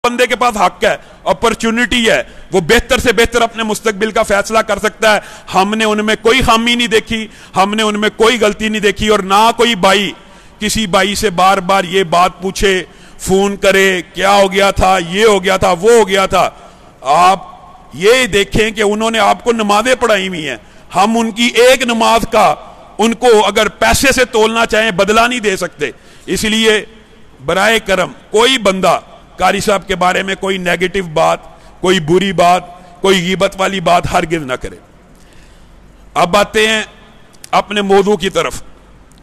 بندے کے پاس حق ہے، اپرچونٹی ہے، وہ بہتر سے بہتر اپنے مستقبل کا فیصلہ کر سکتا ہے۔ ہم نے ان میں کوئی خامی نہیں دیکھی، ہم نے ان میں کوئی غلطی نہیں دیکھی، اور نہ کوئی بھائی کسی بھائی سے بار بار یہ بات پوچھے، فون کرے کیا ہو گیا تھا، یہ ہو گیا تھا، وہ ہو گیا تھا۔ آپ یہ دیکھیں کہ انہوں نے آپ کو نمازیں پڑھائی ہوئی ہیں، ہم ان کی ایک نماز کا ان کو اگر پیسے سے تولنا چاہیں بدلہ نہیں دے سکتے۔ اس لیے برائے کرم کوئی بندہ قاری صاحب کے بارے میں کوئی نیگیٹو بات، کوئی بری بات، کوئی غیبت والی بات ہرگز نہ کرے۔ اب آتے ہیں اپنے موضوع کی طرف۔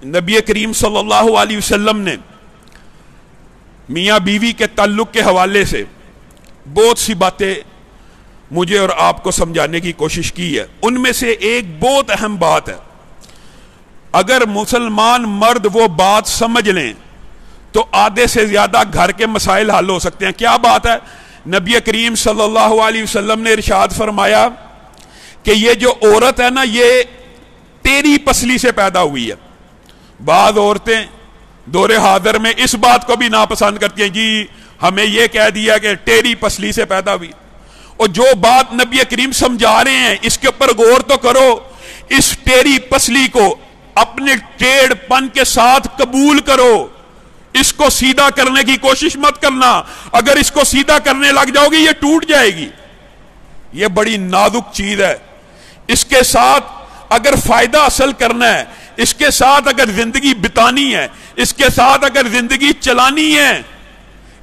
نبی کریم صلی اللہ علیہ وسلم نے میاں بیوی کے تعلق کے حوالے سے بہت سی باتیں مجھے اور آپ کو سمجھانے کی کوشش کی ہے۔ ان میں سے ایک بہت اہم بات ہے، اگر مسلمان مرد وہ بات سمجھ لیں تو آدھے سے زیادہ گھر کے مسائل حل ہو سکتے ہیں۔ کیا بات ہے؟ نبی کریم صلی اللہ علیہ وسلم نے ارشاد فرمایا کہ یہ جو عورت ہے نا، یہ تیری پسلی سے پیدا ہوئی ہے۔ بعض عورتیں دور حاضر میں اس بات کو بھی ناپسند کرتی ہیں، جی ہمیں یہ کہہ دیا کہ تیری پسلی سے پیدا ہوئی، اور جو بات نبی کریم سمجھا رہے ہیں اس کے اوپر غور تو کرو۔ اس تیری پسلی کو اپنے ٹیڑھ پن کے ساتھ قبول کرو، اس کو سیدھا کرنے کی کوشش مت کرنا۔ اگر اس کو سیدھا کرنے لگ جاؤ گی یہ ٹوٹ جائے گی، یہ بڑی نازک چیز ہے۔ اس کے ساتھ اگر فائدہ حاصل کرنا ہے، اس کے ساتھ اگر زندگی بتانی ہے، اس کے ساتھ اگر زندگی چلانی ہے،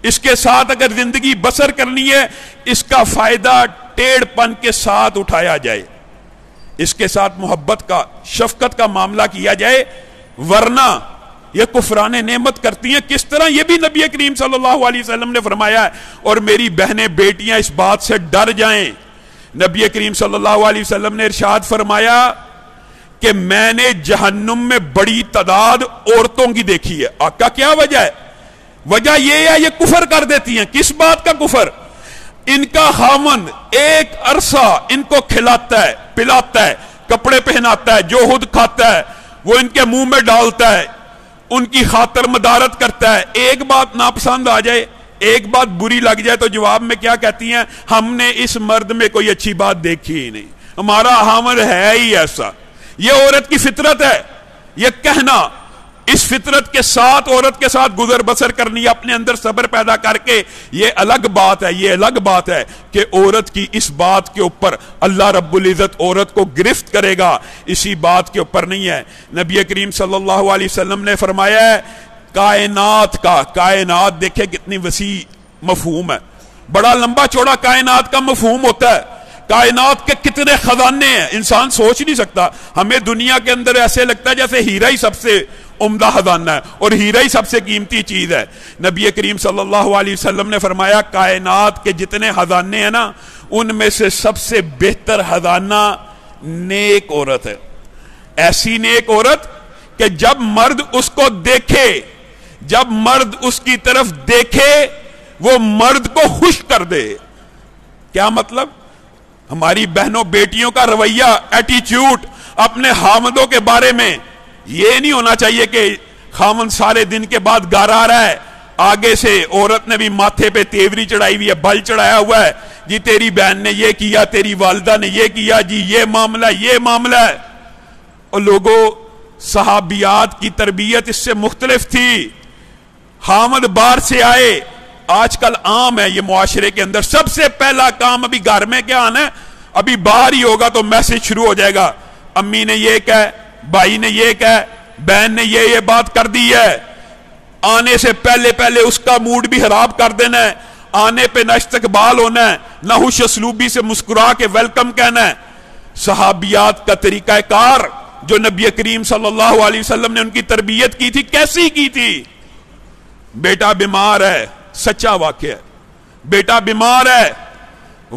اس کے ساتھ اگر زندگی بسر کرنی ہے، اس کا فائدہ ٹیڑھ پن کے ساتھ اٹھایا جائے، اس کے ساتھ محبت کا، شفقت کا معاملہ کیا جائے، ورنہ یہ کفران نعمت کرتی ہیں۔ کس طرح؟ یہ بھی نبی کریم صلی اللہ علیہ وسلم نے فرمایا ہے، اور میری بہنیں بیٹیاں اس بات سے ڈر جائیں۔ نبی کریم صلی اللہ علیہ وسلم نے ارشاد فرمایا کہ میں نے جہنم میں بڑی تعداد عورتوں کی دیکھی ہے۔ آقا کیا وجہ ہے؟ وجہ یہ ہے، یہ کفر کر دیتی ہیں۔ کس بات کا کفر؟ ان کا خاوند ایک عرصہ ان کو کھلاتا ہے، پلاتا ہے، کپڑے پہناتا ہے، جو خود کھاتا ہے وہ ان کے منہ میں ڈالتا ہے، ان کی خاطر مدارت کرتا ہے۔ ایک بات ناپسند آ جائے، ایک بات بری لگ جائے تو جواب میں کیا کہتی ہیں؟ ہم نے اس مرد میں کوئی اچھی بات دیکھی ہی نہیں، ہمارا خاوند ہے ہی ایسا۔ یہ عورت کی فطرت ہے، یہ کہنا۔ اس فطرت کے ساتھ عورت کے ساتھ گزر بسر کرنی، اپنے اندر صبر پیدا کر کے، یہ الگ بات ہے۔ یہ الگ بات ہے کہ عورت کی اس بات کے اوپر اللہ رب العزت عورت کو گرفت کرے گا، اسی بات کے اوپر نہیں ہے۔ نبی کریم صلی اللہ علیہ وسلم نے فرمایا ہے کائنات کا، کائنات دیکھیں کتنی وسیع مفہوم ہے، بڑا لمبا چوڑا کائنات کا مفہوم ہوتا ہے۔ کائنات کے کتنے خزانے ہیں انسان سوچ نہیں سکتا۔ ہمیں دنیا کے اندر ایسے لگتا ہے جیسے ہیرا ہی سب سے عمدہ خزانہ ہے اور ہیرا ہی سب سے قیمتی چیز ہے۔ نبی کریم صلی اللہ علیہ وسلم نے فرمایا کائنات کے جتنے خزانے ہیں نا، ان میں سے سب سے بہتر خزانہ نیک عورت ہے۔ ایسی نیک عورت کہ جب مرد اس کو دیکھے، جب مرد اس کی طرف دیکھے، وہ مرد کو خوش کر دے۔ کیا مطلب؟ ہماری بہنوں بیٹیوں کا رویہ، ایٹیچیوڈ اپنے خاوندوں کے بارے میں یہ نہیں ہونا چاہیے کہ خاوند سارے دن کے بعد گھر آ رہا ہے، آگے سے عورت نے بھی ماتھے پہ تیوری چڑھائی ہوئی ہے، بل چڑھایا ہوا ہے، جی تیری بہن نے یہ کیا، تیری والدہ نے یہ کیا، جی یہ معاملہ یہ معاملہ ہے۔ اور لوگوں، صحابیات کی تربیت اس سے مختلف تھی۔ خاوند باہر سے آئے، آج کل عام ہے یہ معاشرے کے اندر، سب سے پہلا کام ابھی گھر میں کیا آنا ہے؟ ابھی باہر ہی ہوگا تو میسج شروع ہو جائے گا، امی نے یہ کہا، بھائی نے یہ کہا، بہن نے یہ بات کر دی ہے۔ آنے سے پہلے پہلے اس کا موڈ بھی خراب کر دینا ہے، آنے پہ نہ استقبال ہونا ہے، نہ خوش اسلوبی سے مسکرا کے ویلکم کہنا ہے۔ صحابیات کا طریقہ کار جو نبی کریم صلی اللہ علیہ وسلم نے ان کی تربیت کی تھی، کیسی کی تھی؟ بیٹا بیمار ہے، سچا واقعہ ہے، بیٹا بیمار ہے،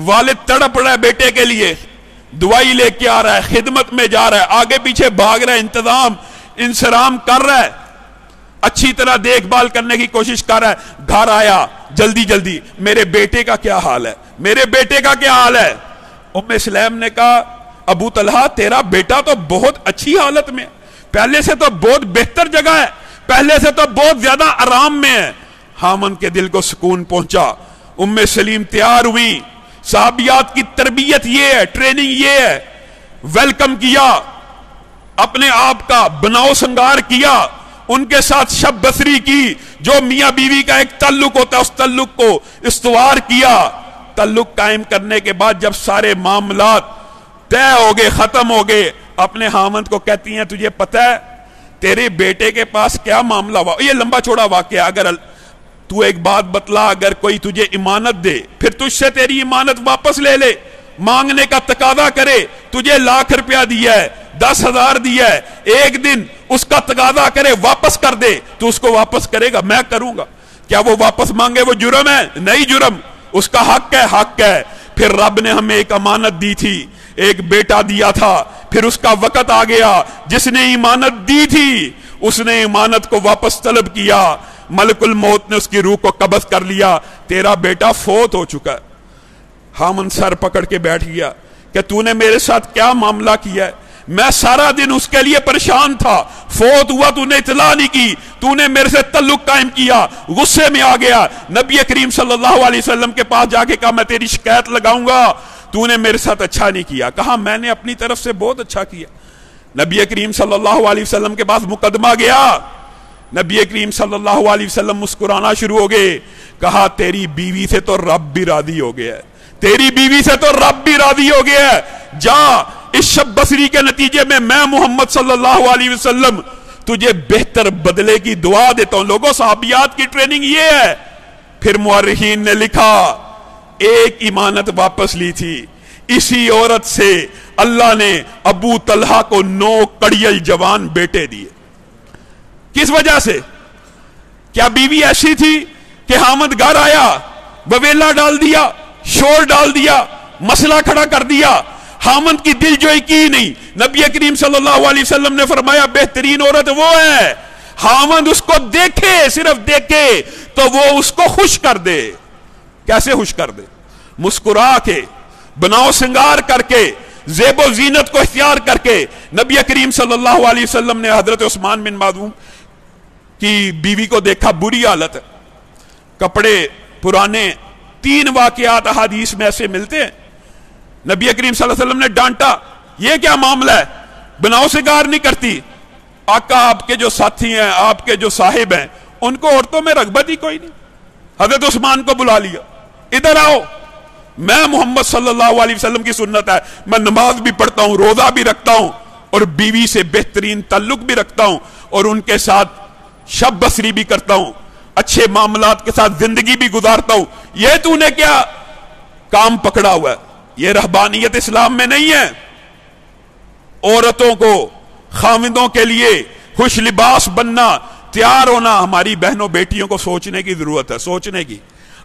والد تڑپ رہا ہے بیٹے کے لیے، دوائی لے کے آ رہا ہے، خدمت میں جا رہا ہے، آگے پیچھے بھاگ رہا ہے، انتظام انسرام کر رہا ہے، اچھی طرح دیکھ بھال کرنے کی کوشش کر رہا ہے۔ گھر آیا جلدی جلدی، میرے بیٹے کا کیا حال ہے، میرے بیٹے کا کیا حال ہے؟ ام سلیم نے کہا ابو طلحہ تیرا بیٹا تو بہت اچھی حالت میں، پہلے سے تو بہت بہتر جگہ ہے، پہلے سے تو بہت زیادہ آرام میں ہے۔ خاوند کے دل کو سکون پہنچا، उम्मे सलीम तैयार हुई, साहबियात की तरबियत ये है, ट्रेनिंग ये है, वेलकम किया, अपने आप का बनाओ संगार किया, उनके साथ शब बसरी की, जो मियां बीवी का एक तल्लुक होता है उस तल्लुक को इस्तवार किया। तल्लुक कायम करने के बाद जब सारे मामलात तय हो गए, खत्म हो गए, अपने हामंद को कहती हैं तुझे पता है तेरे बेटे के पास क्या मामला हुआ? ये लंबा चौड़ा वाकया, अगर तू एक बात बतला, अगर कोई तुझे इमानत दे फिर तुझसे तेरी इमानत वापस ले ले, मांगने का तकादा करे, तुझे ₹1,00,000 दिया है, 10,000 दिया है, एक दिन उसका तकादा करे वापस कर दे, तू उसको वापस करेगा? मैं करूंगा। क्या वो वापस मांगे वो जुर्म है? नहीं जुर्म, उसका हक है, हक है। फिर रब ने हमें एक अमानत दी थी, एक बेटा दिया था, फिर उसका वक्त आ गया, जिसने इमानत दी थी उसने इमानत को वापस तलब किया, मलकुल मौत ने उसकी रूह को कब्ज कर लिया, तेरा बेटा फौत हो चुका है। हामन सर पकड़ के बैठ गया कि तूने मेरे साथ क्या मामला किया है? मैं सारा दिन उसके लिए परेशान था, फौत हुआ तूने इतला नहीं की, तूने मेरे से तल्लुक कायम किया, गुस्से में आ गया, नबी करीम सल्लल्लाहु अलैहि वसल्लम के पास जाके कहा मैं तेरी शिकायत लगाऊंगा, तूने मेरे साथ अच्छा नहीं किया। कहा मैंने अपनी तरफ से बहुत अच्छा किया। नबी करीम सल्लल्लाहु अलैहि वसल्लम के पास मुकदमा गया, नबी करीम सल्लल्लाहु अलैहि वसल्लम मुस्कुराना शुरू हो गए, कहा तेरी बीवी से तो रब भी राजी हो गया है, तेरी बीवी से तो रब भी राजी हो गया है, जा इस शब बसरी के नतीजे में मैं मोहम्मद सल्लल्लाहु अलैहि वसल्लम तुझे बेहतर बदले की दुआ देता हूं। लोगों, सहाबियात की ट्रेनिंग ये है। फिर मुअर्रिखीन ने लिखा एक इमानत वापस ली थी, इसी औरत से अल्लाह ने अबू तलहा को 9 कड़ियल जवान बेटे दिए। किस वजह से? क्या बीवी ऐसी थी कि हामद घर आया, बवेला डाल दिया, शोर डाल दिया, मसला खड़ा कर दिया, हामद की दिल जोई की नहीं? नबी करीम सल्लल्लाहु अलैहि वसल्लम ने फरमाया बेहतरीन औरत वो है, हामद उसको देखे, सिर्फ देखे तो वो उसको खुश कर दे। कैसे खुश कर दे? मुस्कुरा के, बनाओ सिंगार करके, ज़ेबो जीनत को इख्तियार करके। नबी करीम सल्लल्लाहु अलैहि वसल्लम ने हजरत उस्मान बिन मज़ून की बीवी को देखा, बुरी हालत है, कपड़े पुराने। 3 वाकयात हदीस में ऐसे मिलते हैं। नबी करीम सल्लल्लाहु अलैहि वसल्लम ने डांटा, यह क्या मामला है, बनाओ सिंगार नहीं करती? आका आपके जो साथी हैं, आपके जो साहिब हैं, उनको औरतों में रगबत ही कोई नहीं। हजरत उस्मान को बुला लिया, इधर आओ, मैं मोहम्मद सल्लल्लाहु अलैहि वसल्लम की सुन्नत है, मैं नमाज भी पढ़ता हूं, रोजा भी रखता हूं और बीवी से बेहतरीन ताल्लुक भी रखता हूं और उनके साथ शब बसरी भी करता हूं, अच्छे मामलात के साथ जिंदगी भी गुजारता हूं। यह तूने क्या काम पकड़ा हुआ है? यह रहबानियत इस्लाम में नहीं है। औरतों को खामिदों के लिए खुश लिबास बनना, तैयार होना, हमारी बहनों बेटियों को सोचने की जरूरत है, सोचने की।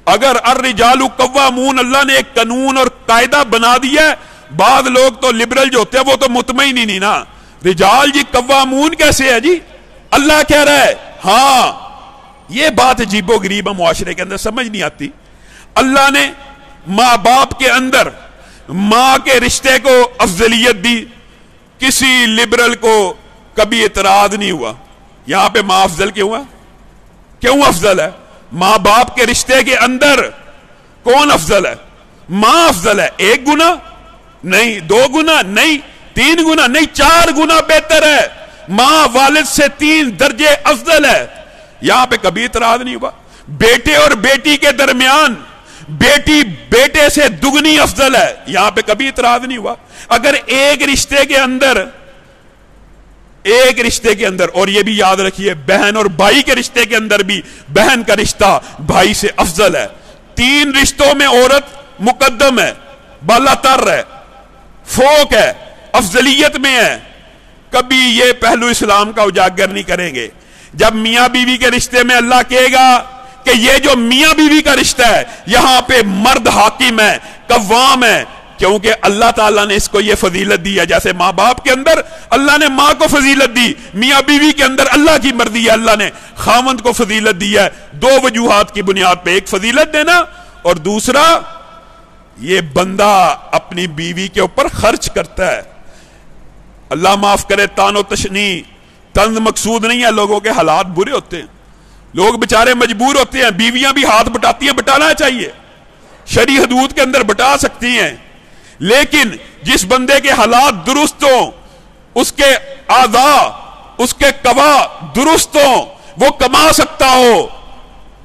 अगर अर्रिजालु कव्वामून, अल्लाह ने एक कानून और कायदा बना दिया है, बाद लोग तो लिबरल जो होते हैं वो तो मुतमईन ही नहीं ना। रिजाल जी कव्वामून कैसे है जी? अल्लाह कह रहा है। हां, ये बात अजीबो गरीब मुआशरे के अंदर समझ नहीं आती। अल्लाह ने मां बाप के अंदर मां के रिश्ते को अफजलियत दी, किसी लिबरल को कभी इतराज नहीं हुआ। यहां पे मां अफजल क्यों है? क्यों अफजल है? मां बाप के रिश्ते के अंदर कौन अफजल है? मां अफजल है। 1 गुना नहीं, 2 गुना नहीं, 3 गुना नहीं, 4 गुना बेहतर है। मां वालिद से 3 दर्जे अफजल है। यहां पे कभी इतराज नहीं हुआ। बेटे और बेटी के दरमियान बेटी बेटे से दुगनी अफजल है, यहां पे कभी इतराज नहीं हुआ। अगर एक रिश्ते के अंदर, और ये भी याद रखिए, बहन और भाई के रिश्ते के अंदर भी बहन का रिश्ता भाई से अफजल है। 3 रिश्तों में औरत मुकद्दम है, बालातर है, फोक है, अफजलियत में है। कभी ये पहलू इस्लाम का उजागर नहीं करेंगे। जब मियां बीवी के रिश्ते में अल्लाह कहेगा कि ये जो मियां बीवी का रिश्ता है, यहां पे मर्द हाकिम है, कव्वाम है, क्योंकि अल्लाह ताला ने इसको ये फजीलत दी है। जैसे मां बाप के अंदर अल्लाह ने मां को फजीलत दी, मियां बीवी के अंदर अल्लाह की मर्जी है, अल्लाह ने खामंद को फजीलत दी है। 2 वजूहात की बुनियाद पे, एक फजीलत देना और दूसरा ये बंदा अपनी बीवी के ऊपर खर्च करता है। अल्लाह माफ करे, तानो तशनी तंज मकसूद नहीं है, लोगों के हालात बुरे होते हैं, लोग बेचारे मजबूर होते हैं, बीवियां भी हाथ बटाती हैं, बटाना चाहिए। शरी हदूद के अंदर बटा सकती हैं, लेकिन जिस बंदे के हालात दुरुस्त हों, उसके आदा, उसके कवा दुरुस्त हों, वो कमा सकता हो,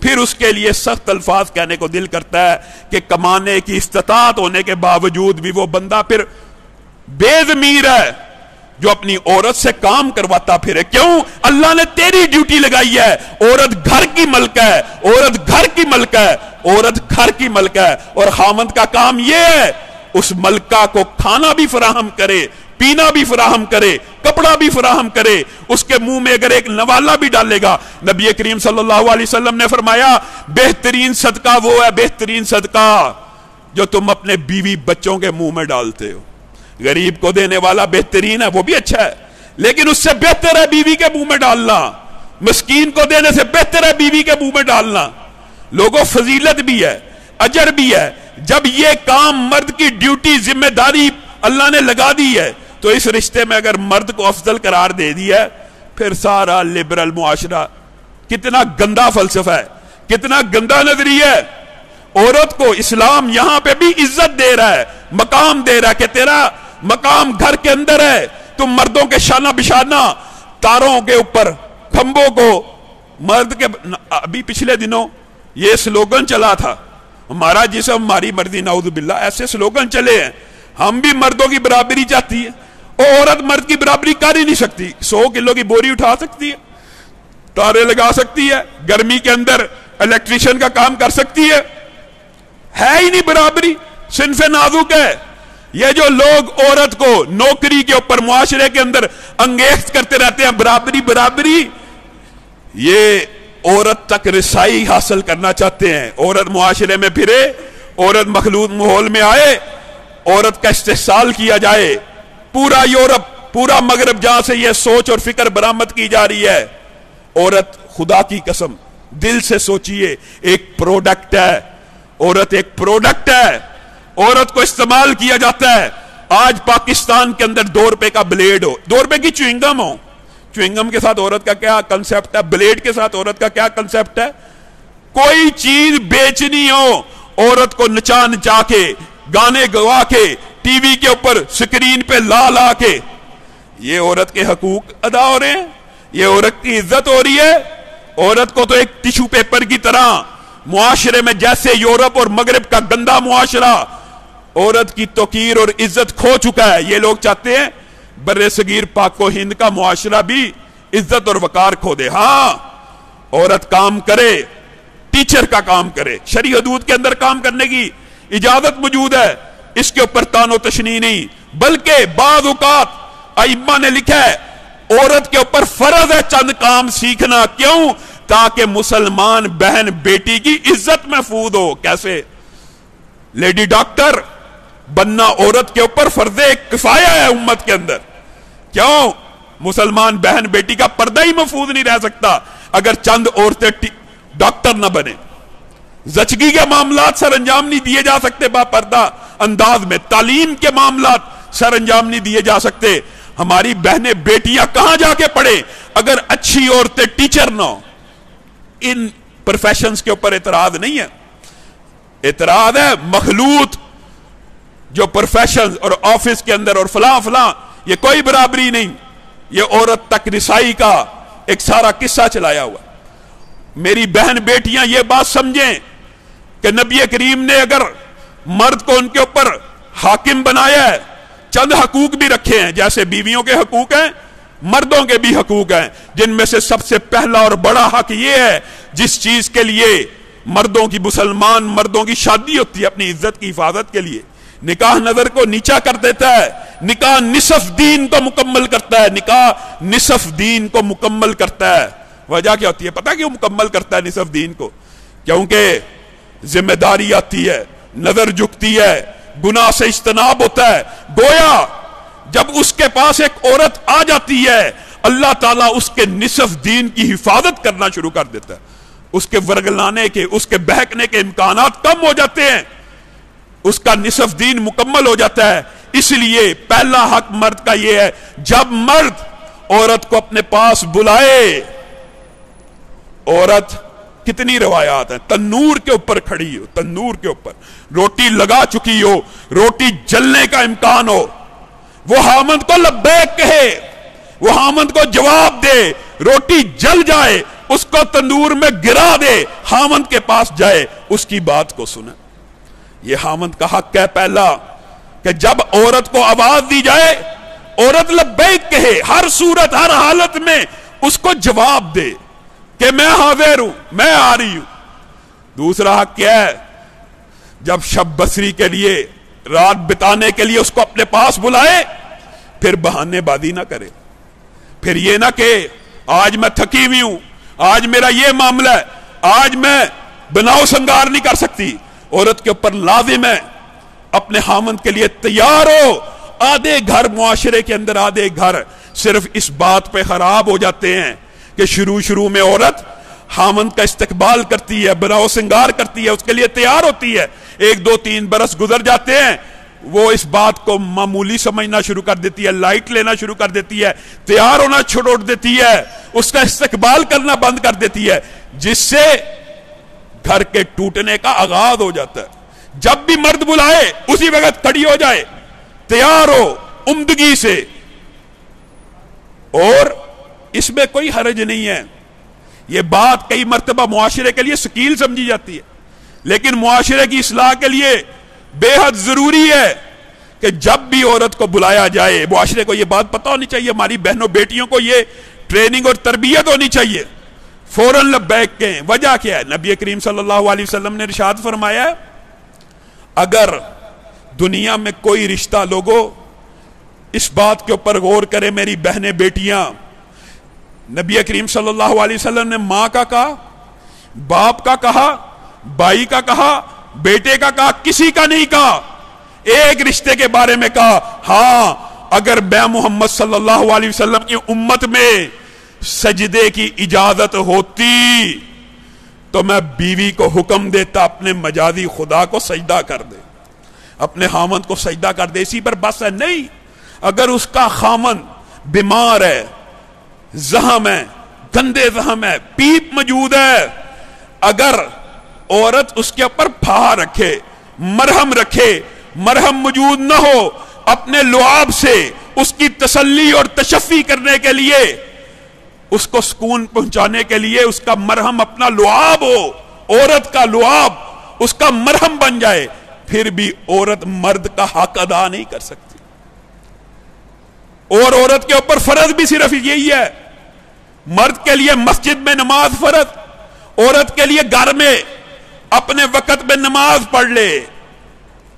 फिर उसके लिए सख्त अल्फाज कहने को दिल करता है कि कमाने की इस्तात होने के बावजूद भी वो बंदा फिर बेज़मीर है जो अपनी औरत से काम करवाता फिरे। क्यों? अल्लाह ने तेरी ड्यूटी लगाई है, औरत घर की मलका है, औरत घर की मलका है, औरत घर की मलका है, और खामद का काम यह है उस मलका को खाना भी फराहम करे, पीना भी फराहम करे, कपड़ा भी फराहम करे, उसके मुंह में अगर एक नवाला भी डालेगा। नबी करीम सल्लल्लाहु अलैहि वसल्लम ने फरमाया बेहतरीन सदका वो है, बेहतरीन सदका जो तुम अपने बीवी बच्चों के मुंह में डालते हो। गरीब को देने वाला बेहतरीन है, वो भी अच्छा है, लेकिन उससे बेहतर है बीवी के मुंह में डालना। मस्कीन को देने से बेहतर है बीवी के मुंह में डालना। लोगों, फजीलत भी है, अजर भी है। जब ये काम मर्द की ड्यूटी, जिम्मेदारी अल्लाह ने लगा दी है, तो इस रिश्ते में अगर मर्द को अफजल करार दे दिया है, फिर सारा लिबरल मुआशरा, कितना गंदा फलसफा है, कितना गंदा नजरिया है। औरत को इस्लाम यहां पे भी इज्जत दे रहा है, मकाम दे रहा है कि तेरा मकाम घर के अंदर है। तुम मर्दों के शाना बिशाना तारों के ऊपर, खंभों को मर्द के, अभी पिछले दिनों ये स्लोगन चला था, हमारा जिस्म हमारी मर्जी, नाउज़ बिल्लाह, ऐसे स्लोगन चले हैं। हम भी मर्दों की बराबरी चाहती है, और औरत मर्द की बराबरी कर ही नहीं सकती। 100 किलो की बोरी उठा सकती है, तारे लगा सकती है, गर्मी के अंदर इलेक्ट्रिशियन का काम कर सकती है ही नहीं बराबरी। सिनफे नाजुक है। ये जो लोग औरत को नौकरी के ऊपर मुआशरे के अंदर अंगेज करते रहते हैं, बराबरी बराबरी, ये औरत तक रिसाई हासिल करना चाहते हैं। औरत मुआशरे में फिरे, औरत मखलूत माहौल में आए, औरत का इस्तेहसाल किया जाए। पूरा यूरोप, पूरा मगरब जहां से यह सोच और फिक्र बरामद की जा रही है, औरत खुदा की कसम दिल से सोचिए एक प्रोडक्ट है। औरत एक प्रोडक्ट है, औरत को इस्तेमाल किया जाता है। आज पाकिस्तान के अंदर 2 रुपए का ब्लेड हो, 2 रुपए की च्युइंगम हो, च्युइंगम के साथ औरत का क्या कंसेप्ट है, ब्लेड के साथ औरत का क्या कंसेप्ट है। कोई चीज बेचनी हो, औरत को नचा नचा के, गाने गवा के, टीवी के ऊपर स्क्रीन पे ला ला के, ये औरत के हकूक अदा हो रहे हैं, ये औरत की इज्जत हो रही है। औरत को तो एक टिश्यू पेपर की तरह मुआशरे में, जैसे यूरोप और मगरब का गंदा मुआशरा औरत की तौकीर और इज्जत खो चुका है, ये लोग चाहते हैं बर्रे सगीर पाको हिंद का मुआशरा भी इज्जत और वकार खो दे। हां, औरत काम करे, टीचर का काम करे, शरी हदूद के अंदर काम करने की इजाजत मौजूद है, इसके ऊपर तानो तशनी नहीं, बल्कि बाज़ औक़ात अइम्मा ने लिखा है औरत के ऊपर फर्ज है चंद काम सीखना। क्यों? ताकि मुसलमान बहन बेटी की इज्जत महफूज हो। कैसे? लेडी डॉक्टर बनना औरत के ऊपर फर्जे किफाया है उम्मत के अंदर। क्यों? मुसलमान बहन बेटी का पर्दा ही महफूज नहीं रह सकता अगर चंद औरतें डॉक्टर ना बने। जचगी के मामलात सर अंजाम नहीं दिए जा सकते बापर्दा अंदाज में, तालीम के मामलात सर अंजाम नहीं दिए जा सकते। हमारी बहनें बेटियां कहां जाके पढ़े अगर अच्छी औरतें टीचर ना हो। इन प्रोफेशंस के ऊपर एतराज नहीं है, एतराज है मखलूत जो प्रोफेशन और ऑफिस के अंदर और फलां फलां, ये कोई बराबरी नहीं, ये औरत तक रिसाई का एक सारा किस्सा चलाया हुआ। मेरी बहन बेटियां ये बात समझें कि नबी करीम ने अगर मर्द को उनके ऊपर हाकिम बनाया है, चंद हकूक भी रखे हैं, जैसे बीवियों के हकूक हैं, मर्दों के भी हकूक हैं, जिनमें से सबसे पहला और बड़ा हक यह है जिस चीज के लिए मर्दों की, मुसलमान मर्दों की शादी होती है अपनी इज्जत की हिफाजत के लिए, निकाह नजर को नीचा कर देता है। निकाह निसफ दीन को मुकम्मल करता है, निकाह निसफ दीन को मुकम्मल करता है। वजह क्या होती है? पता क्यों मुकम्मल करता है निसफ दीन को? क्योंकि जिम्मेदारी आती है, नजर झुकती है, गुनाह से इज्तनाब होता है। गोया जब उसके पास एक औरत आ जाती है, अल्लाह ताला उसके निसफ दीन की हिफाजत करना शुरू कर देता है। उसके वर्गलाने के, उसके बहकने के इम्कानात कम हो जाते हैं, उसका निसफ दीन मुकम्मल हो जाता है। इसलिए पहला हक मर्द का यह है, जब मर्द औरत को अपने पास बुलाए, औरत कितनी रवायात है, तन्नूर के ऊपर खड़ी हो, तन्नूर के ऊपर रोटी लगा चुकी हो, रोटी जलने का इम्कान हो, वो हामद को लब्बैक कहे, वो हामद को जवाब दे, रोटी जल जाए, उसको तंदूर में गिरा दे, हामद के पास जाए, उसकी बात को सुने। ये हामद का हक है पहला कि जब औरत को आवाज दी जाए, औरत लब्बैक कहे, हर सूरत हर हालत में उसको जवाब दे कि मैं हाजिर हूं, मैं आ रही हूं। दूसरा हक क्या है, जब शब बसरी के लिए, रात बिताने के लिए उसको अपने पास बुलाए, फिर बहानेबाजी ना करे, फिर ये ना कि आज मैं थकी हुई हूं, आज मेरा ये मामला है, आज मैं बनाओ संगार नहीं कर सकती। औरत के ऊपर लाजिम है अपने हामंद के लिए तैयार हो। आधे घर मुआशरे के अंदर, आधे घर सिर्फ इस बात पे खराब हो जाते हैं कि शुरू में औरत हामंद का इस्तकबाल करती है, बनाओ सिंगार करती है, उसके लिए तैयार होती है। 1 2 3 बरस गुजर जाते हैं, वो इस बात को मामूली समझना शुरू कर देती है, लाइट लेना शुरू कर देती है, तैयार होना छोड़ देती है, उसका इस्तकबाल करना बंद कर देती है, जिससे घर के टूटने का आगाज हो जाता है। जब भी मर्द बुलाए उसी वक्त खड़ी हो जाए, तैयार हो उम्दगी से। और इसमें कोई हर्ज नहीं है। यह बात कई मर्तबा मुआशरे के लिए शकील समझी जाती है, लेकिन मुआशरे की इस्लाह के लिए बेहद जरूरी है कि जब भी औरत को बुलाया जाए, मुआशरे को यह बात पता होनी चाहिए, हमारी बहनों बेटियों को यह ट्रेनिंग और तरबियत होनी चाहिए। फौरन लब्बैक कहें। वजह क्या है? नबी करीम सल्लल्लाहु अलैहि वसल्लम ने इरशाद फरमाया, अगर दुनिया में कोई रिश्ता लोगों इस बात के ऊपर गौर करे, मेरी बहनें बेटियां, नबी करीम सल्लल्लाहु अलैहि वसल्लम ने मां का कहा, बाप का कहा, भाई का कहा, बेटे का कहा, किसी का नहीं कहा, एक रिश्ते के बारे में कहा, हां अगर मैं मोहम्मद सल्लल्लाहु अलैहि वसल्लम की उम्मत में सजदे की इजाजत होती तो मैं बीवी को हुक्म देता अपने मजादी खुदा को सजदा कर दे, अपने खामन को सजदा कर दे। इसी पर बस है नहीं, अगर उसका खामन बीमार है, जहम है, गंदे जहम है, पीप मौजूद है, अगर औरत उसके ऊपर फहा रखे, मरहम रखे, मरहम मौजूद न हो, अपने लुआब से उसकी तसल्ली और तशफ़ी करने के लिए, उसको सुकून पहुंचाने के लिए उसका मरहम अपना लुआब हो, औरत का लुआब उसका मरहम बन जाए, फिर भी औरत मर्द का हक अदा नहीं कर सकती। और औरत के ऊपर फर्ज भी सिर्फ यही है, मर्द के लिए मस्जिद में नमाज फर्ज, औरत के लिए घर में अपने वक्त में नमाज पढ़ ले,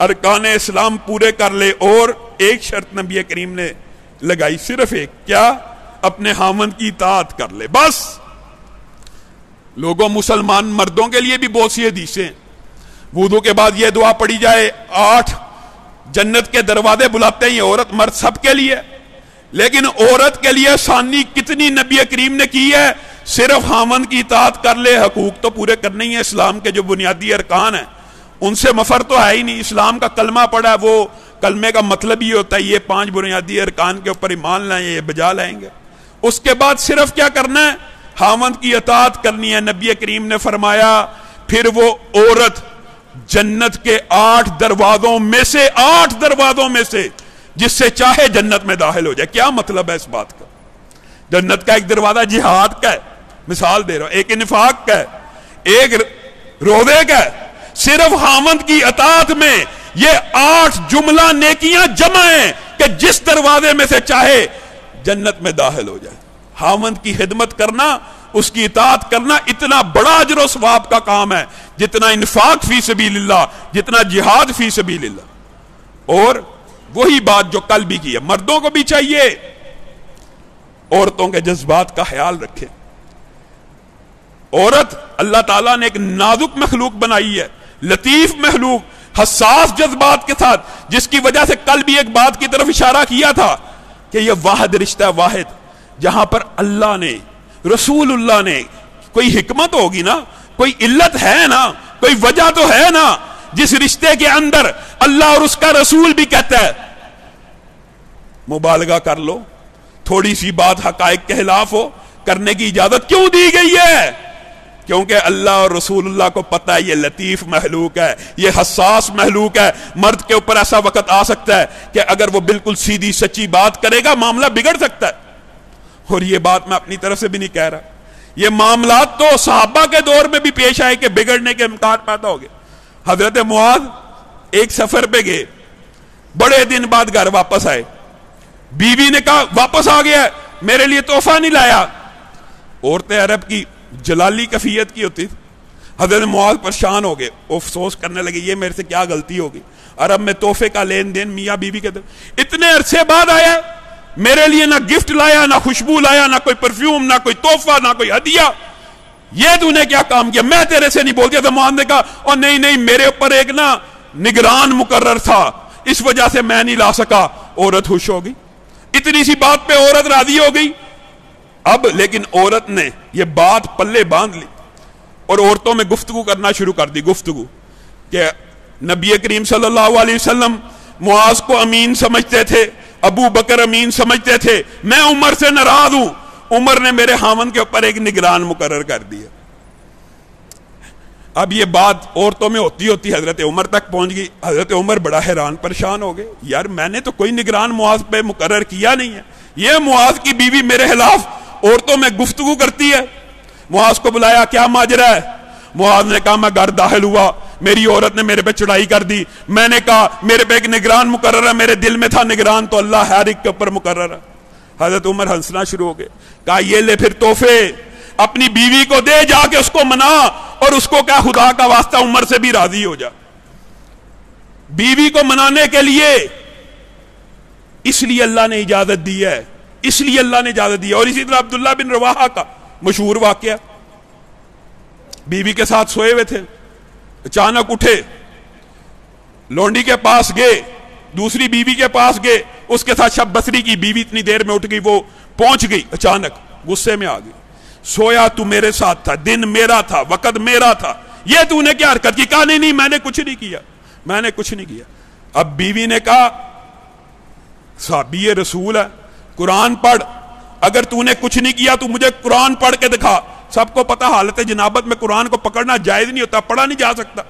अरकान इस्लाम पूरे कर ले। और एक शर्त नबी करीम ने लगाई, सिर्फ एक, क्या? अपने हामन की इताअत कर ले, बस। लोगों, मुसलमान मर्दों के लिए भी बहुत सी हदीसें, वुदू के बाद यह दुआ पढ़ी जाए, 8 जन्नत के दरवाजे बुलाते हैं, औरत मर्द सबके लिए। लेकिन औरत के लिए आसानी कितनी नबी करीम ने की है, सिर्फ हामन की इताअत कर ले। हकूक तो पूरे करने ही है, इस्लाम के जो बुनियादी अरकान है उनसे मफर तो है ही नहीं। इस्लाम का कलमा पढ़ा है, वो कलमे का मतलब ही होता है ये 5 बुनियादी अरकान के ऊपर ईमान लाएं, ये बजा लाएंगे। उसके बाद सिर्फ क्या करना है? हामन की इताअत करनी है। नबी करीम ने फरमाया, फिर वो औरत जन्नत के 8 दरवाजों में से, 8 दरवाजों में से जिससे चाहे जन्नत में दाखिल हो जाए। क्या मतलब है इस बात का? जन्नत का एक दरवाजा जिहाद का है, मिसाल दे रहा हूं, एक इन्फाक का है, एक रोजे का है। सिर्फ हामद की अताअत में ये 8 जुमला नेकियां जमा है कि जिस दरवाजे में से चाहे जन्नत में दाखिल हो जाए। हामद की खिदमत करना, उसकी इताअत करना इतना बड़ा अजर और सवाब का काम है जितना इन्फाक फी सबीलिल्लाह, जितना जिहाद फी सबीलिल्लाह। और वही बात जो कल भी की है, मर्दों को भी चाहिए औरतों के जज्बात का ख्याल रखे। औरत अल्लाह ताला ने एक नाजुक मखलूक बनाई है, लतीफ मखलूक, हसास जज्बात के साथ, जिसकी वजह से कल भी एक बात की तरफ इशारा किया था कि यह वाहिद रिश्ता वाहिद, जहां पर अल्लाह ने, रसूलुल्लाह ने, कोई हिकमत होगी ना, कोई इल्लत है ना, कोई वजह तो है ना, जिस रिश्ते के अंदर अल्लाह और उसका रसूल भी कहता है मुबालगा कर लो, थोड़ी सी बात हकायक के खिलाफ हो, करने की इजाजत क्यों दी गई है? کیونکہ اللہ اور رسول اللہ کو پتہ ہے یہ لطیف محلوق ہے, یہ حساس محلوق ہے. مرد کے اوپر ایسا وقت آ سکتا ہے کہ اگر وہ بالکل سیدھی سچی بات کرے گا معاملہ بگڑ سکتا ہے. اور یہ بات میں اپنی طرف سے بھی نہیں کہہ رہا, یہ معاملات تو صحابہ کے دور میں بھی پیش آئے کہ بگڑنے کے امکان پیدا ہو گئے. حضرت معاذ ایک سفر پہ گئے, بڑے دن بعد گھر واپس آئے. بیوی نے کہا واپس آ گیا, میرے لیے تحفہ نہیں لایا. عورتیں عرب کی جلالی کفیت کی ہوتی. حضرت معاذ پریشان ہو گئے, افسوس کرنے لگے یہ میرے سے کیا غلطی ہوگی. عرب میں تحفے کا لین دین میاں بیوی کے اتنے عرصے بعد آیا, میرے لیے نہ گفٹ لایا, نہ خوشبو لایا, نہ کوئی پرفیوم, نہ کوئی تحفہ, نہ کوئی ہدیہ. یہ تو نے کیا کام کیا, میں تیرے سے نہیں بول گیا. تو معاذ نے کہا اور نہیں میرے اوپر ایک نا نگران مقرر تھا, اس وجہ سے میں نہیں لا سکا. عورت خوش ہو گئی, اتنی سی بات پہ عورت راضی ہو گئی. اب لیکن عورت نے یہ بات پلے باندھ لی اور عورتوں میں گفتگو کرنا شروع کر دی. گفتگو کہ نبی کریم صلی اللہ علیہ وسلم معاذ کو امین سمجھتے تھے, ابو بکر امین سمجھتے تھے, میں عمر سے ناراض ہوں, عمر نے میرے خاوند کے اوپر ایک نگران مقرر کر دیا. اب یہ بات عورتوں میں ہوتی ہوتی حضرت عمر تک پہنچ گئی. حضرت عمر بڑا حیران پریشان ہو گئے, یار میں نے تو کوئی نگران معاذ پہ مقرر کیا نہیں ہے, یہ معاذ کی بیوی میرے خلاف عورتوں میں گفتگو کرتی ہے. معاذ کو بلایا, کیا ماجرا ہے؟ معاذ نے کہا میں گھر داخل ہوا, میری عورت نے میرے پہ چڑھائی کر دی. میں نے کہا میرے پہ ایک نگران مقرر ہے, میرے دل میں تھا نگران تو اللہ ہر ایک کے اوپر مقرر ہے. حضرت عمر ہنسنا شروع ہو گئے, کہا یہ لے پھر تحفے, اپنی بیوی کو دے, جا کے اس کو منا اور اس کو کہا خدا کا واسطہ عمر سے بھی راضی ہو جا. بیوی کو منانے کے لیے اس لیے اللہ نے اجازت دی ہے, اس لیے اللہ نے اجازت دی ہے. اور اسی طرح عبداللہ بن رواحہ کا مشہور واقعہ, بیوی کے ساتھ سوئے ہوئے تھے, اچانک اٹھے, لونڈی کے پاس گئے, دوسری بیوی کے پاس گئے, اس کے ساتھ شب بصری کی بیوی اتنی دیر میں اٹھ گئی, وہ پہنچ گئی, اچانک غصے میں آ گئی. سویا تو میرے ساتھ تھا, دن میرا تھا, وقت میرا تھا, یہ تو نے کیا حرکت کی؟ کہا نہیں میں نے کچھ نہیں کیا, میں نے کچھ نہیں کیا. اب بیوی نے کہا صحابی رسول ہے, قرآن پڑھ, اگر تو نے کچھ نہیں کیا تو مجھے قرآن پڑھ کے دکھا. سب کو پتا حالت جنابت میں قرآن کو پکڑنا جائز نہیں ہوتا, پڑھا نہیں جا سکتا.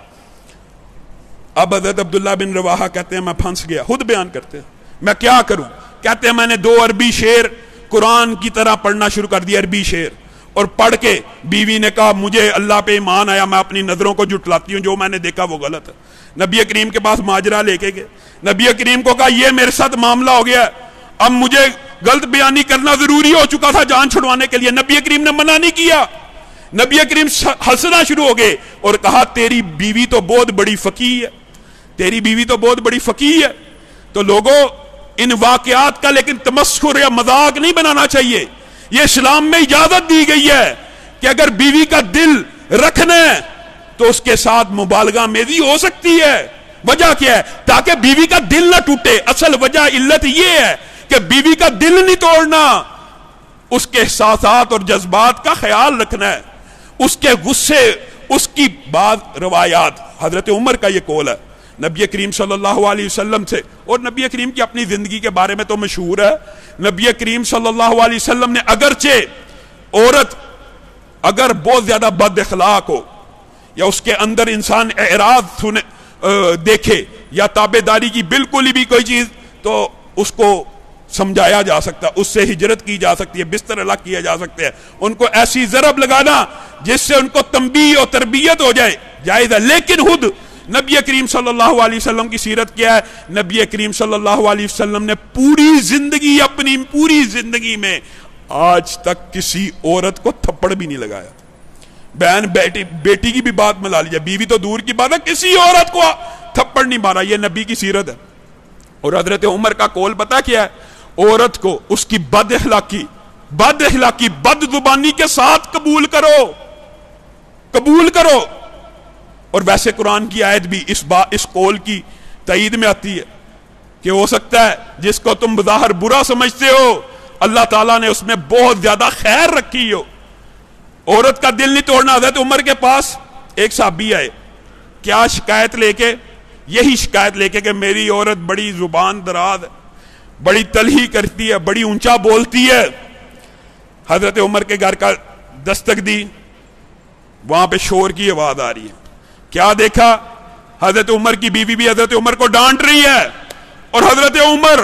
اب حضرت عبداللہ بن رواحہ کہتے ہیں میں پھنس گیا. خود بیان کرتے ہیں میں کیا کروں, کہتے ہیں میں نے 2 عربی شعر قرآن کی طرح پڑھنا شروع کر دیا, عربی شعر, اور پڑھ کے بیوی نے کہا مجھے اللہ پہ ایمان آیا, میں اپنی نظروں کو جھٹلاتی ہوں, جو میں نے دیکھا وہ غلط ہے. نبی کریم کے پاس ماجرا لے کے گئے, نبی کریم کو کہا یہ میرے ساتھ معاملہ ہو گیا, اب مجھے غلط بیانی کرنا ضروری ہو چکا تھا جان چھڑوانے کے لیے. نبی کریم نے منع نہیں کیا. نبی کریم ہنسنا شروع ہو گئے اور کہا تیری بیوی تو بہت بڑی فقیہ ہے, تیری بیوی تو بہت بڑی فقیہ ہے. تو لوگوں ان واقعات کا لیکن تمسخر یا مذاق نہیں بنانا چاہیے. یہ اسلام میں اجازت دی گئی ہے کہ اگر بیوی کا دل رکھنا ہے تو اس کے ساتھ مبالغہ میزی ہو سکتی ہے. وجہ کیا ہے؟ تاکہ بیوی کا دل نہ ٹوٹے. اصل وجہ علت یہ ہے کہ بیوی کا دل نہیں توڑنا, اس کے احساسات اور جذبات کا خیال رکھنا ہے, اس کے غصے, اس کی بعض روایات. حضرت عمر کا یہ قول ہے نبی کریم صلی اللہ علیہ وسلم سے, اور نبی کریم کی اپنی زندگی کے بارے میں تو مشہور ہے. نبی کریم صلی اللہ علیہ وسلم نے اگرچہ عورت اگر بہت زیادہ بد اخلاق ہو یا اس کے اندر انسان اعراض دیکھے یا تابع داری کی بالکل ہی بھی کوئی چیز, تو اس کو سمجھایا جا سکتا, اس سے ہجرت کی جا سکتی ہے, بستر الگ کیا جا سکتے ہیں, ان کو ایسی ضرب لگانا جس سے ان کو تنبیہ اور تربیت ہو جائے جائز ہے. لیکن خود نبی کریم صلی اللہ علیہ وسلم کی سیرت کیا ہے؟ نبی کریم صلی اللہ علیہ وسلم نے پوری زندگی, اپنی پوری زندگی میں آج تک کسی عورت کو تھپڑ بھی نہیں لگایا. بہن بیٹی کی بھی بات میں لا لیجیے, بیوی تو دور کی بات ہے, کسی عورت کو تھپڑ نہیں مارا. یہ نبی کی سیرت ہے. اور حضرت عمر کا قول پتہ کیا ہے؟ عورت کو اس کی بد اخلاقی, بد زبانی کے ساتھ قبول کرو. اور ویسے قرآن کی آیت بھی اس قول کی تائید میں آتی ہے کہ ہو سکتا ہے جس کو تم بظاہر برا سمجھتے ہو اللہ تعالیٰ نے اس میں بہت زیادہ خیر رکھی ہو. عورت کا دل نہیں توڑنا. حضرت عمر کے پاس ایک صحابی آئے, کیا شکایت لے کے؟ یہی شکایت لے کے کہ میری عورت بڑی زبان دراز ہے, بڑی تلہی کرتی ہے, بڑی اونچا بولتی ہے. حضرت عمر کے گھر کا دستک دی, وہاں پہ شور کی آواز آ رہی ہے. کیا دیکھا؟ حضرت عمر کی بیوی بھی حضرت عمر کو ڈانٹ رہی ہے, اور حضرت عمر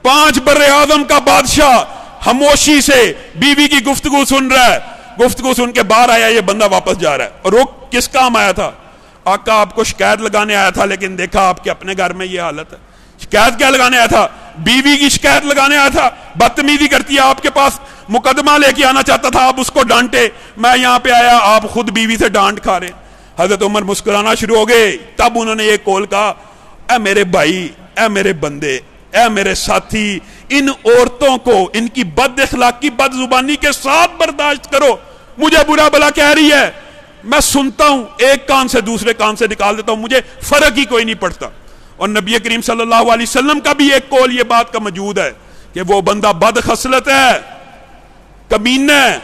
5 براعظم کا بادشاہ خاموشی سے بیوی کی گفتگو سن رہا ہے. گفتگو سن کے باہر آیا, یہ بندہ واپس جا رہا ہے. اور وہ کس کام آیا تھا؟ آقا آپ کو شکایت لگانے آیا تھا, لیکن دیکھا آپ کے اپنے گھر میں یہ حالت ہے. شکایت کیا لگانے آیا تھا؟ بیوی کی شکایت لگانے آیا تھا. بدتمیزی کرتی ہے, آپ کے پاس مقدمہ لے کے آنا چاہتا تھا, آپ اس کو ڈانٹے. میں یہاں پہ آیا, آپ خود بیوی سے ڈانٹ کھا رہے. حضرت عمر مسکرانا شروع ہو گئے. تب انہوں نے یہ قول کہا, اے میرے بھائی, اے میرے بندے, اے میرے ساتھی, ان عورتوں کو ان کی بد اخلاقی بد زبانی کے ساتھ برداشت کرو. مجھے برا بلا کہہ رہی ہے, میں سنتا ہوں, ایک کان سے دوسرے کان سے نکال دیتا ہوں, مجھے فرق ہی کوئی نہیں پڑتا. اور نبی کریم صلی اللہ علیہ وسلم کا بھی ایک قول یہ بات کا موجود ہے کہ وہ بندہ بد خصلت ہے, کمینہ ہے,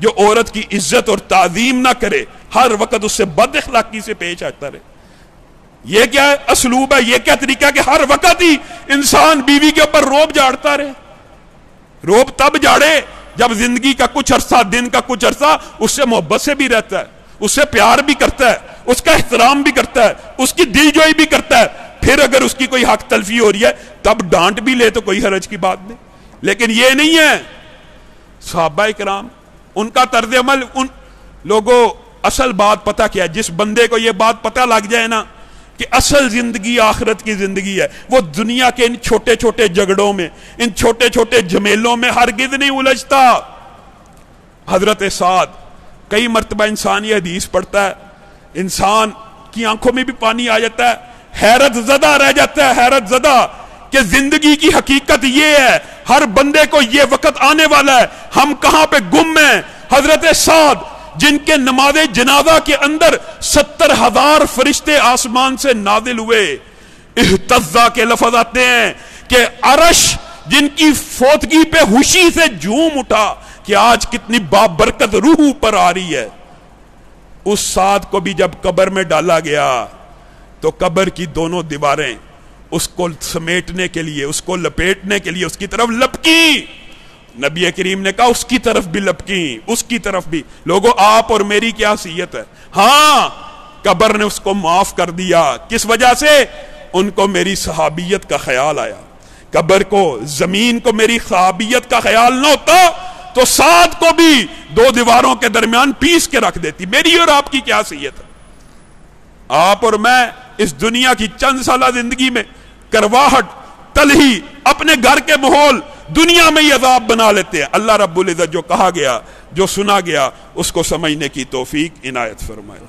جو عورت کی عزت اور تعظیم نہ کرے, ہر وقت اس سے بد اخلاقی سے پیش آتا رہے. یہ کیا اسلوب ہے, یہ کیا طریقہ ہے کہ ہر وقت ہی انسان بیوی کے اوپر روب جھاڑتا رہے. روب تب جھاڑے جب زندگی کا کچھ عرصہ, دن کا کچھ عرصہ اس سے محبت سے بھی رہتا ہے, اس سے پیار بھی کرتا ہے, اس کا احترام بھی کرتا ہے, اس کی دل جوئی بھی کرتا ہے. پھر اگر اس کی کوئی حق تلفی ہو رہی ہے تب ڈانٹ بھی لے تو کوئی حرج کی بات نہیں. لیکن یہ نہیں ہے. صحابہ کرام ان کا طرز عمل, ان لوگوں اصل بات پتہ کیا ہے؟ جس بندے کو یہ بات پتہ لگ جائے نا کہ اصل زندگی آخرت کی زندگی ہے, وہ دنیا کے ان چھوٹے چھوٹے جھگڑوں میں, ان چھوٹے چھوٹے جھمیلوں میں ہرگز نہیں الجھتا. حضرت سعد کئی مرتبہ انسان یہ حدیث پڑھتا ہے, انسان کی آنکھوں میں بھی پانی آ جاتا ہے, حیرت زدہ رہ جاتا ہے, حیرت زدہ کہ زندگی کی حقیقت یہ ہے, ہر بندے کو یہ وقت آنے والا ہے, ہم کہاں پہ گم ہیں. حضرت سعد جن کے نماز جنازہ کے اندر 70,000 فرشتے آسمان سے نازل ہوئے, اہتزا کے لفظ آتے ہیں کہ عرش جن کی فوتگی پہ خوشی سے جھوم اٹھا کہ آج کتنی بابرکت روح پر آ رہی ہے. اس سعد کو بھی جب قبر میں ڈالا گیا تو قبر کی دونوں دیواریں اس کو سمیٹنے کے لیے, اس کو لپیٹنے کے لیے اس کی طرف لپکی. نبی کریم نے کہا اس کی طرف بھی لپکی, اس کی طرف بھی. لوگوں آپ اور میری کیا حیثیت ہے؟ ہاں قبر نے اس کو معاف کر دیا. کس وجہ سے؟ ان کو میری صحابیت کا خیال آیا. قبر کو, زمین کو میری صحابیت کا خیال نہ ہوتا تو سعد کو بھی 2 دیواروں کے درمیان پیس کے رکھ دیتی. میری اور آپ کی کیا حیثیت ہے؟ آپ اور میں اس دنیا کی چند سالہ زندگی میں کرواہٹ, تلہی, اپنے گھر کے ماحول دنیا میں ہی عذاب بنا لیتے ہیں. اللہ رب العزت جو کہا گیا, جو سنا گیا, اس کو سمجھنے کی توفیق عنایت فرمائے.